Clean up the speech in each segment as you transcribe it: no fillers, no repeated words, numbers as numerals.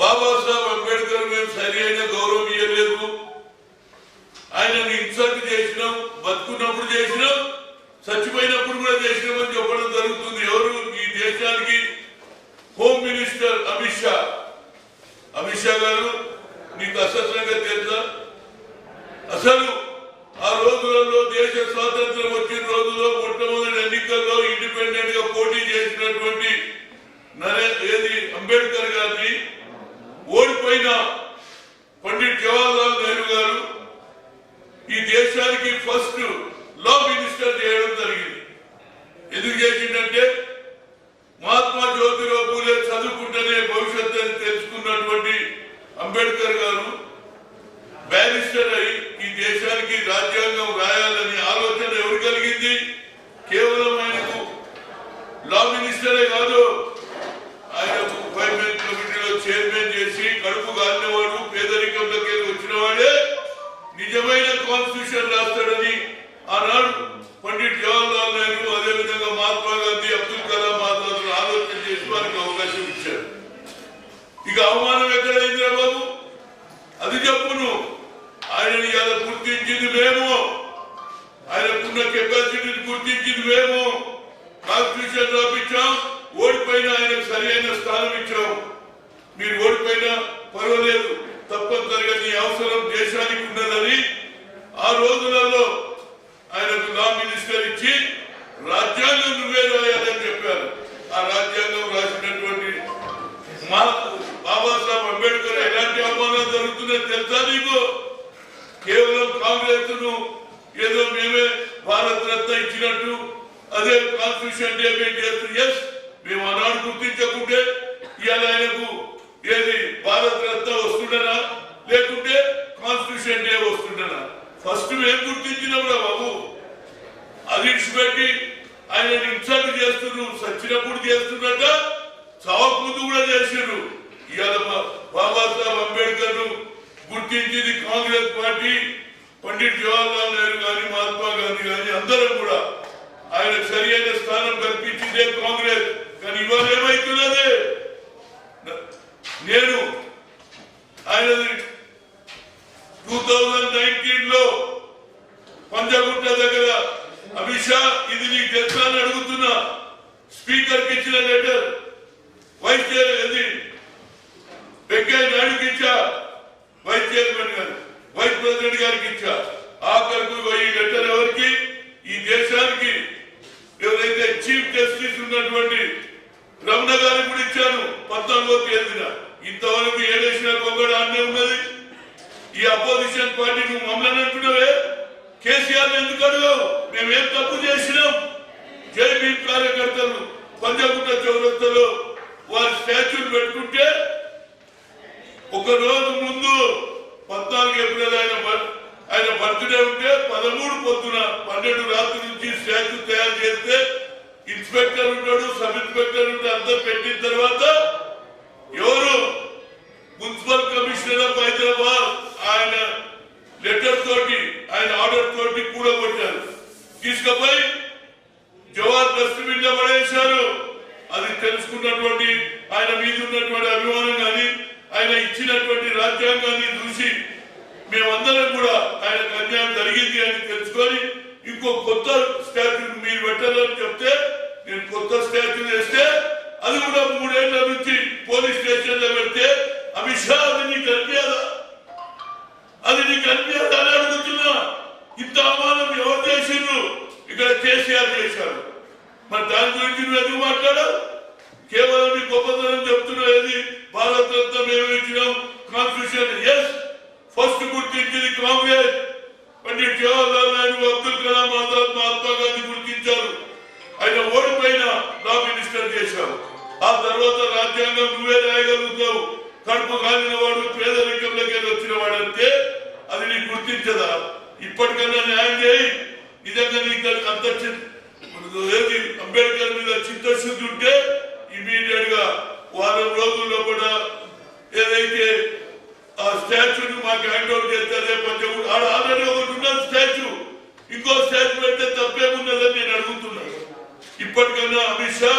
బాబాసాహెబ్ అంబేద్కర్ మేము సరి అయిన గౌరవం ఇవ్వలేదు. ఆయనను ఇన్సల్ట్ చేసినాం, బతుకున్నప్పుడు చేసినాం, చచ్చిపోయినప్పుడు కూడా చేసినామని చెప్పడం జరుగుతుంది. ఎవరు? ఈ దేశానికి హోమ్ మినిస్టర్ అమిత్ షా. అమిత్ షా గారు, నీకు అసలు తెలుసా? అసలు ఆ రోజులలో దేశ స్వాతంత్రం వచ్చిన రోజుల్లో మొట్టమొదటి ఎన్నికల్లో ఇండిపెండెంట్ గా పోటీ చేసినటువంటి అంబేద్కర్ గారిని ఓడిపోయిన పండిట్ జవహర్లాల్ నెహ్రూ గారు ఈ దేశానికి ఫస్ట్ లా మినిస్టర్ చేయడం జరిగింది. ఎందుకు చేసిందంటే మహాత్మా జ్యోతిరావు పూలే చదువుకుంటేనే భవిష్యత్తు అని తెలుసుకున్నటువంటి అంబేద్కర్ గారు బ్యారిస్టర్ అయి ఈ దేశానికి రాజ్యాంగం రాయాలని ఆలోచన ఎవరు కలిగింది? కేవలం ఆయనకు లా మినిస్టరే కాదు, ఆయనకు 5 మెన్ కమిటీలో చైర్మన్ చేసి కడుపు కాలినవాడు, పేదరికంలోకి వచ్చిన వాడే నిజమైన కాన్స్టిట్యూషన్ రాస్తాడని ఆనాడు పండిట్ జవహర్లాల్ నెహ్రూ, అదేవిధంగా మహాత్మా గాంధీ, అబ్దుల్ కలాం ఆజాద్ ఆలోచన చేసి వారికి అవకాశం ఇచ్చారు. ఇక అవమానం ఎక్కడైందిరా బాబు? అది చెప్పును. ఆయనని ఇలా గుర్తించింది మేము, ఆయనకున్న కెపాసిటీని గుర్తించింది మేము. కాన్స్టిట్యూషన్ రాపించాం, ఓడిపోయినా ఆయనకు సరి అయిన స్థానం ఇచ్చాం. మీరు ఓడిపోయినా పర్వాలేదు, తప్పనిసరిగా నీ అవసరం దేశానికి ఉన్నదని ఆ రోజులలో ఆయనకు లా మినిస్టర్ ఇచ్చి రాజ్యాంగం నువ్వే రాయాలని చెప్పారు. ఆ రాజ్యాంగం రాసినటువంటి బాబాసాహెబ్ అంబేద్కర్ ఎలాంటి అవమానం జరుగుతుందో తెలుసా నీకు? కేవలం కాంగ్రెస్ ను ఏదో మేమే భారత రత్న ఇచ్చినట్టు అదే కాన్స్టిట్యూషన్ డే మేము చేస్తూ మేము ఆనాడు గుర్తించకుంటే ఇవాళ ఆయనకు ఏది భారత రత్న వస్తుండనా లేకుంటే కాన్స్టిట్యూషన్ డే వస్తుండనా? ఫస్ట్ మేము గుర్తించినాం రా బాబు. అది ఇచ్చిపెట్టి ఆయన ఇన్సల్ట్ చేస్తున్నారు. సచ్చినప్పుడు చేస్తున్నట్ట, చావకముందు కూడా చేసారు. ఇవాళ బాబాసాహెబ్ అంబేద్కర్ ను గుర్తించింది కాంగ్రెస్ పార్టీ, పండిట్ జవహర్లాల్ నెహ్రూ గాని, మహాత్మా గాంధీ గాని అందరం కూడా ఆయనకు సరి అయిన స్థానం కల్పించిందే కాంగ్రెస్. కానీ ఇవాళ ఏమైతున్నది? నేను ఆయన 2019 లో పంజాగుట్ట దగ్గర అమిత్ షా ఇది నీకు తెలుసా అని అడుగుతున్నా. స్పీకర్ కి ఇచ్చిన లెటర్ వైస్ చైర్మన్ వెంకయ్య నాయుడుకి ఇచ్చా, వైస్ చైర్మన్ గారు వైస్ ప్రెసిడెంట్ గారికి ఇచ్చా. ఆఖరికి ఈ లెటర్ ఎవరికి? ఈ దేశానికి ఎవరైతే చీఫ్ జస్టిస్ ఉన్నటువంటి రమణ గారికి కూడా ఇచ్చాను 14వ తేదీన. ఇంతవరకు ఏడేసిన కొంగడ అన్నే ఉన్నది. ఈ అపోజిషన్ పార్టీ నువ్వు మమ్మల్ని అంటున్నావే, కేసీఆర్ ఎందుకు అడగవు? మేమేం తప్పు చేసినాం? జై భీమ్ కార్యకర్తలు పంజాగుట్ట చౌరస్తలో వారి స్టాచ్యూలు పెట్టుకుంటే ఒక రోజు ముందు 14 ఏప్రిల్ ఆయన బర్త్డే ఉంటే 13 పొద్దున 12 రాత్రి నుంచి స్టాచ్యూ తయారు చేస్తే ఇన్స్పెక్టర్ ఉంటాడు, సబ్ ఇన్స్పెక్టర్ ఉంటే అంతా పెట్టిన తర్వాత ఎవరు మున్సిపల్ కమిషనర్ ఆఫ్ హైదరాబాద్ ఆయన లెటర్ తోటి ఆయన ఆర్డర్ తోటి కూడగొట్టారు. తీసుకుపోయి జవాన్ డస్ట్బిన్ లో పడేశారు. అది తెలుసుకున్నటువంటి ఆయన మీద ఉన్నటువంటి అభిమానం కానీ ఆయన ఇచ్చినటువంటి రాజ్యాంగాన్ని చూసి మేమందరం కూడా ఆయనకు అన్యాయం జరిగింది అని తెలుసుకొని ఇంకో కొత్త స్టాచ్యూ మీరు పెట్టాలని చెప్తే నేను కొత్త స్టాచ్యూ వేస్తే అది కూడా 3 ఏళ్ల నుంచి పోలీస్ స్టేషన్ లో పెడితే అమిత్ షా అది నీకు కనిపించదా? అది నీకు కనిపించదా అని అడుగుతున్నా. ఇంత అవమానం ఎవరు చేసిండ్రు? ఇక్కడ కేసీఆర్ చేశారు. మరి దాని గురించి నువ్వు ఎందుకు మాట్లాడావు? కేవలం నీ గొప్పతనం చెప్తున్నావు. ఏది భారత రత్న మేము ఇచ్చినాం, కాన్స్టిట్యూషన్ ఫస్ట్ గుర్తించింది కాంగ్రెస్. పండిట్ జవహర్లాల్ నెహ్రూ, అబ్దుల్ కలాం ఆజాద్, మహాత్మా గాంధీ గుర్తించారు. ఆయన ఓడిపోయిన లా మినిస్టర్ చేశారు. ఆ తర్వాత రాజ్యాంగం నువ్వే రాయగలుగుతావు, కడుపు కాలిన వాడు, పేదరికంలోకి వచ్చిన వాడంటే అది నీకు గుర్తించదా? ఇప్పటికన్నా న్యాయం చేయి. నిజంగా నీకు అంత ఏది అంబేద్కర్ మీద చిత్తశుద్ధి ఉంటే ఇమీడియట్ గా వారం రోజుల్లో కూడా ఏదైతే ఆ స్టాచ్యూని మాకు హ్యాండ్ ఓవర్ చేస్తారే పంచగూడ ఆడ ఆల్రెడీ ఒకటి ఉన్నది స్టాచ్యూ, ఇంకో స్టాచ్యూ పెడితే తప్పేమున్నదని నేను అడుగుతున్నాను. ఇప్పటికన్నా అమిత్ షా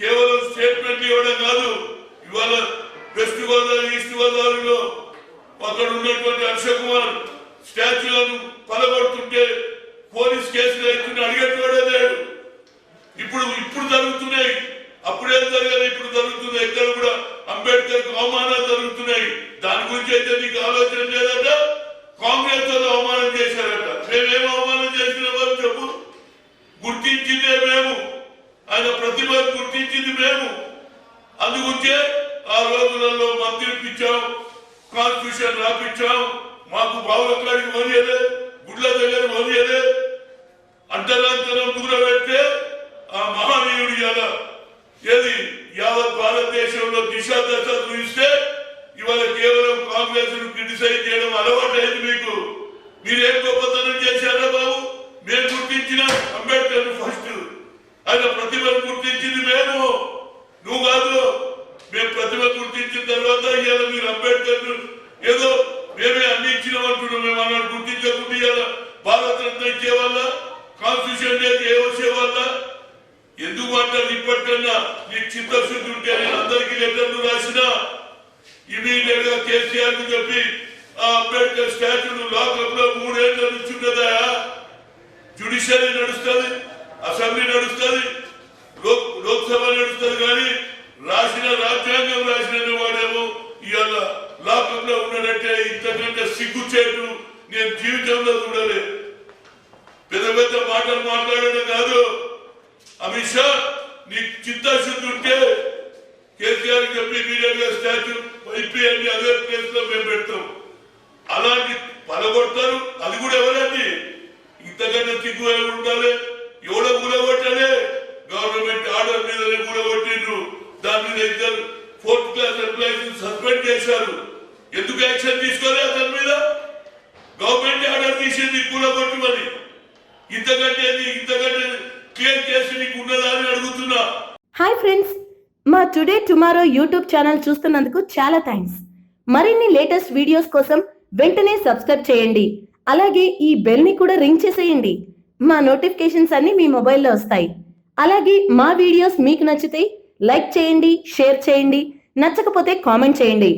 కేవలం స్టేట్మెంట్ ఇవ్వడం కాదు, ఇవాళ వెస్ట్ గోదావరి ఈస్ట్ గోదావరిలో అక్కడ ఉన్నటువంటి హర్ష కుమార్ స్టాచ్యూలను పలగొడుతుంటే పోలీస్ కేసులు అవుతుంటే అడిగేటోడే లేడు. ఇప్పుడు జరుగుతున్నాయి, అప్పుడేం జరగాలి, ఇప్పుడు జరుగుతున్నాయి. ఎక్కడ కూడా అంబేద్కర్ అవమానాలు జరుగుతున్నాయి. దాని గురించి అయితే నీకు ఆలోచన లేదట. కాంగ్రెస్ వాళ్ళు అవమానం చేశారట. మేమేం అవమానం చేసినామని చెప్పు. గుర్తించిందే మేము, ఆయన ప్రతిభను గుర్తించింది మేము. అందుగుంచే ఆ రోజులలో మంత్రులకు ఇచ్చాం, కాన్స్టిట్యూషన్ రాపిచ్చాం. మాకు బావులకాడికి పోనీయలే, గుడ్ల దగ్గర పోనీయలే. అంతరాంతరం దూరం పెడితే ఆ మహనీయుడు ఇలా ఏది యావత్ భారతదేశంలో దిశా దశ చూస్తే ఇవాళ కేవలం కాంగ్రెస్ ను క్రిటిసైజ్ చేయడం అలవాటైంది మీకు. మీరేం గొప్పతనం చేశారా బాబు? మేము గుర్తించిన అంబేద్కర్ ఫస్ట్, ఆయన ప్రతిభను గుర్తించింది మేము, నువ్వు కాదు. మేము ప్రతిభ గుర్తించిన తర్వాత ఇవాళ మీరు అంబేద్కర్ ఏదో మేమే అన్ని ఇచ్చినామంటున్నాం. మేము అన్నాడు గుర్తించకుండా ఇవాళ భారత రత్న ఇచ్చేవాళ్ళ, కాన్స్టిట్యూషన్ డేకి ఏ వచ్చేవాళ్ళ. ఎందుకు అంటారు? ఇప్పటికన్నా నీకు చిత్తశుద్ధి ఉంటే నేను అందరికీ లెటర్లు రాసినా ఇమీడియట్ గా కేసీఆర్ కు చెప్పి ఆ అంబేద్కర్ స్టాచ్యూను లాకప్ లో 3 ఏళ్ల నుంచి ఉన్నదా. జ్యుడిషియరీ నడుస్తుంది, అసెంబ్లీ నడుస్తుంది, లోక్సభ నడుస్తుంది. కానీ రాజ్యాంగం రాసిన వాడేమో ఇవాళ లాకప్ లో ఉన్నాడంటే ఇంతకంటే సిగ్గుచేటు నేను జీవితంలో చూడలే. పెద్ద పెద్ద మాటలు మాట్లాడడం కాదు. అమిత్ షా నీకు చిత్తశుద్ధి ఉంటే కేసీఆర్ చెప్పి ఇమీడియట్ గా స్టాచ్యూ అయిపోయింది, అదే ప్లేస్ లో మేము పెడతాం. అలాంటి పలగొడతారు. అది కూడా ఎవరండి? ఇంతకంటే సిగ్గు ఉండాలి. ఎవడో కూలగొట్టాలి? గవర్నమెంట్ ఆర్డర్ మీదనే కూలగొట్టిండ్రు. దాని మీద 2 4th క్లాస్ ఎంప్లాయీస్ సస్పెండ్ చేశారు. ఎందుకు యాక్షన్ తీసుకోలేదు? దాని మీద గవర్నమెంట్ ఆర్డర్ తీసింది కూలగొట్టమని. ఇంతకంటే క్లియర్ చేసి నీకు ఉన్నదా అని అడుగుతున్నా. హాయ్ ఫ్రెండ్స్, మా టుడే టుమారో యూట్యూబ్ ఛానల్ చూస్తున్నందుకు చాలా థ్యాంక్స్. మరిన్ని లేటెస్ట్ వీడియోస్ కోసం వెంటనే సబ్స్క్రైబ్ చేయండి. అలాగే ఈ బెల్ ని కూడా రింగ్ చేసేయండి. మా నోటిఫికేషన్స్ అన్ని మీ మొబైల్లో వస్తాయి. అలాగే మా వీడియోస్ మీకు నచ్చితే లైక్ చేయండి, షేర్ చేయండి, నచ్చకపోతే కామెంట్ చేయండి.